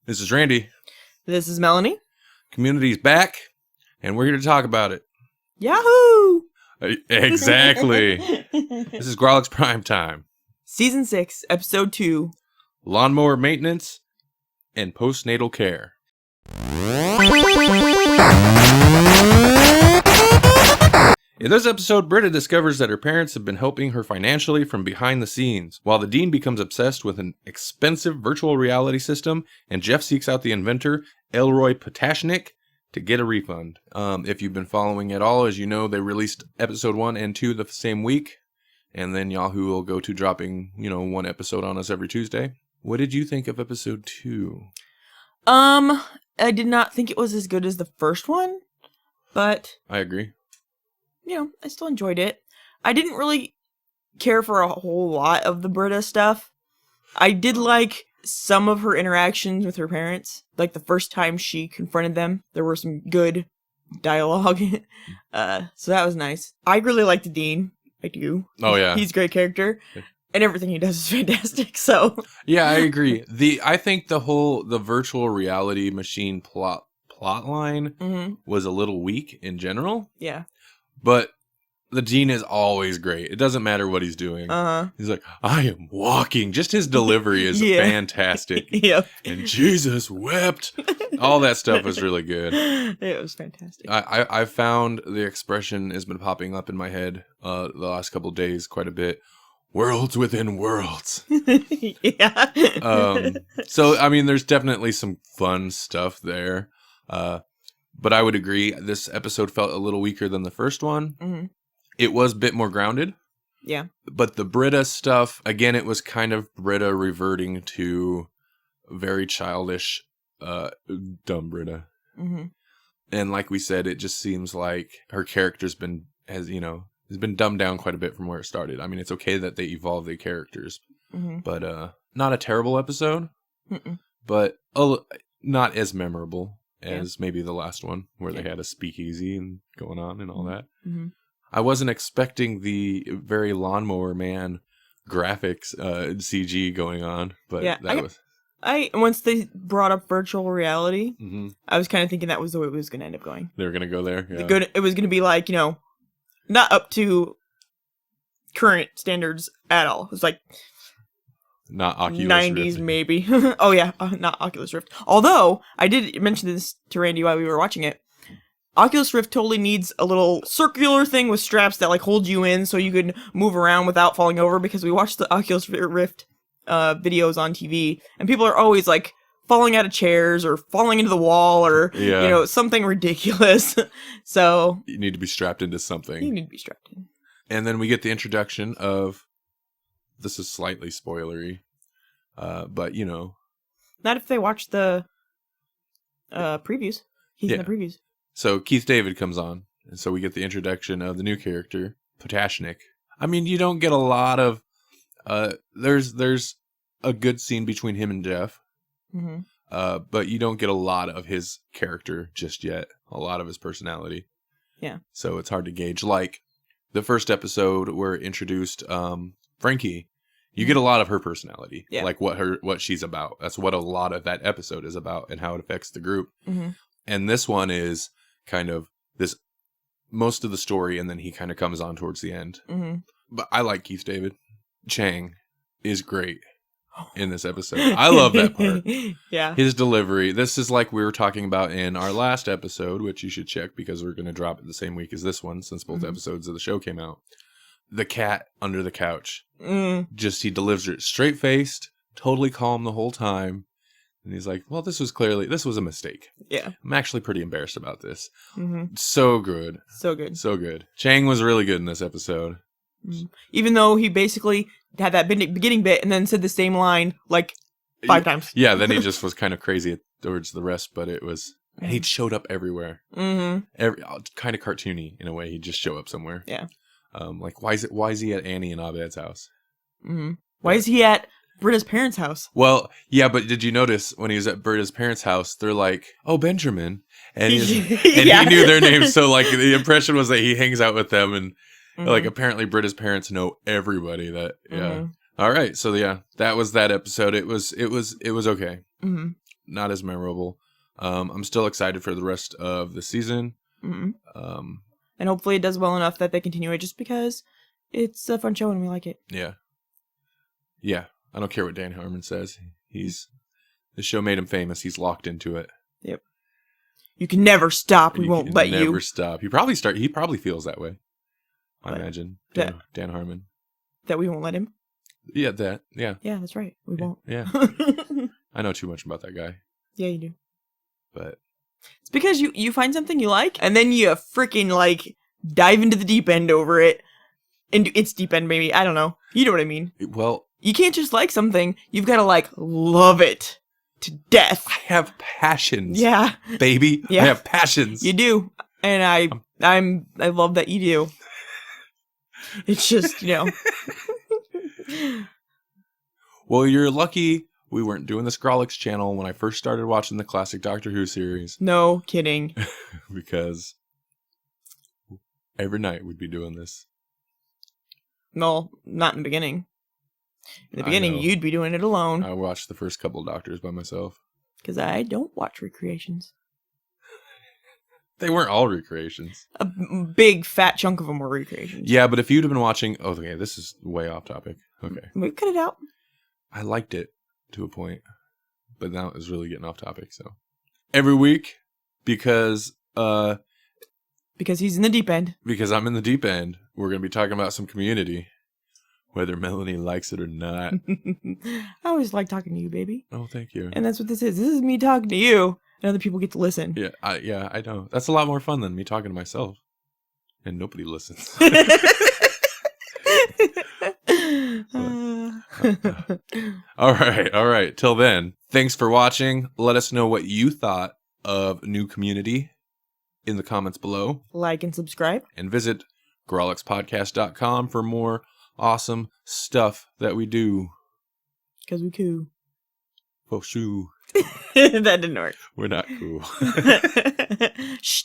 This is Randy. This is Melanie. Community's back, and we're here to talk about it. Yahoo! Exactly. This is Grawlix Prime Time. Season 6, Episode 2. Lawnmower maintenance and postnatal care. In this episode, Britta discovers that her parents have been helping her financially from behind the scenes, while the dean becomes obsessed with an expensive virtual reality system, and Jeff seeks out the inventor, Elroy Patashnik, to get a refund. If you've been following at all, as you know, they released episode 1 and 2 the same week, and then Yahoo will go to dropping, one episode on us every Tuesday. What did you think of episode 2? I did not think it was as good as the first one, but I agree. I still enjoyed it. I didn't really care for a whole lot of the Britta stuff. I did like some of her interactions with her parents. Like the first time she confronted them, there were some good dialogue. So that was nice. I really like the dean. I do. Oh, yeah. He's a great character. And everything he does is fantastic, so. Yeah, I agree. I think the virtual reality machine plot line was a little weak in general. Yeah. But the dean is always great. It doesn't matter what he's doing. He's like, I am walking. Just his delivery is fantastic. Yep. And Jesus wept. All that stuff was really good. It was fantastic. I found the expression has been popping up in my head the last couple of days quite a bit. Worlds within worlds. Yeah. So, there's definitely some fun stuff there. But I would agree, this episode felt a little weaker than the first one. Mm-hmm. It was a bit more grounded. Yeah. But the Britta stuff, again, it was kind of Britta reverting to very childish, dumb Britta. Mm-hmm. And like we said, it just seems like her character's has been dumbed down quite a bit from where it started. It's okay that they evolve the characters, but not a terrible episode, but not as memorable as maybe the last one where they had a speakeasy and going on and all that. Mm-hmm. I wasn't expecting the very Lawnmower Man graphics CG going on, but once they brought up virtual reality, I was kind of thinking that was the way it was going to end up going. They were going to go there? Yeah. It was going to be like, not up to current standards at all. It was like not Oculus 90s Rift. Maybe. Oh yeah, not Oculus Rift. Although I did mention this to Randy while we were watching it. Oculus Rift totally needs a little circular thing with straps that hold you in so you can move around without falling over, because we watched the Oculus Rift videos on TV and people are always falling out of chairs or falling into the wall or something ridiculous. So you need to be strapped into something. You need to be strapped in. And then we get the introduction of, this is slightly spoilery, but not if they watch the previews. He's in the previews. So Keith David comes on, and so we get the introduction of the new character, Patashnik. You don't get a lot of, there's a good scene between him and Jeff, but you don't get a lot of his character just yet, a lot of his personality. Yeah. So it's hard to gauge. Like the first episode where it introduced Frankie, you get a lot of her personality, like what she's about. That's what a lot of that episode is about and how it affects the group. Mm-hmm. And this one is kind of this most of the story, and then he kind of comes on towards the end. Mm-hmm. But I like Keith David. Chang is great in this episode. I love that part. Yeah. His delivery. This is like we were talking about in our last episode, which you should check because we're going to drop it the same week as this one since both episodes of the show came out. The cat under the couch. He delivers it straight-faced, totally calm the whole time. And he's like, well, this was a mistake. Yeah. I'm actually pretty embarrassed about this. Mm-hmm. So good. So good. So good. Chang was really good in this episode. Even though he basically had that beginning bit and then said the same line 5 times. Yeah, then he just was kind of crazy towards the rest, but it was... And he showed up everywhere. Mm-hmm. Kind of cartoony in a way. He'd just show up somewhere. Yeah. Why is he at Annie and Abed's house? Mm-hmm. Why is he at Britta's parents' house? Well, yeah, but did you notice when he was at Britta's parents' house, they're like, oh, Benjamin. And, he knew their names. So, the impression was that he hangs out with them. And, apparently Britta's parents know everybody that, yeah. All right. So, yeah, that was that episode. It was okay. Mm-hmm. not as memorable. I'm still excited for the rest of the season. Mm-hmm. And hopefully it does well enough that they continue it, just because it's a fun show and we like it. Yeah. Yeah. I don't care what Dan Harmon says. The show made him famous. He's locked into it. Yep. You can never stop. We won't let you. Never stop. He probably feels that way. I imagine. Dan Harmon. That we won't let him? Yeah, that. Yeah. Yeah, that's right. We won't. Yeah. I know too much about that guy. Yeah, you do. But it's because you find something you like, and then you freaking, like, dive into the deep end over it. And it's deep end, maybe. I don't know. You know what I mean. Well, you can't just like something. You've got to, like, love it to death. I have passions. Yeah. Baby. Yeah. I have passions. You do. And I love that you do. It's just, Well, you're lucky we weren't doing this Grawlix channel when I first started watching the classic Doctor Who series. No kidding. Because every night we'd be doing this. No, not in the beginning. In the beginning, you'd be doing it alone. I watched the first couple of Doctors by myself. Because I don't watch recreations. They weren't all recreations. A big fat chunk of them were recreations. Yeah, but if you'd have been watching... Oh, okay, this is way off topic. Okay. We cut it out. I liked it to a point. But now it's really getting off topic, so... Every week, because he's in the deep end. Because I'm in the deep end, we're going to be talking about some Community. Whether Melanie likes it or not. I always like talking to you, baby. Oh, thank you. And that's what this is. This is me talking to you. And other people get to listen. Yeah, I know. That's a lot more fun than me talking to myself. And nobody listens. All right. Till then, thanks for watching. Let us know what you thought of New Community in the comments below. Like and subscribe. And visit grawlixpodcast.com for more awesome stuff that we do. Because we cool. For sure. That didn't work. We're not cool. Shh,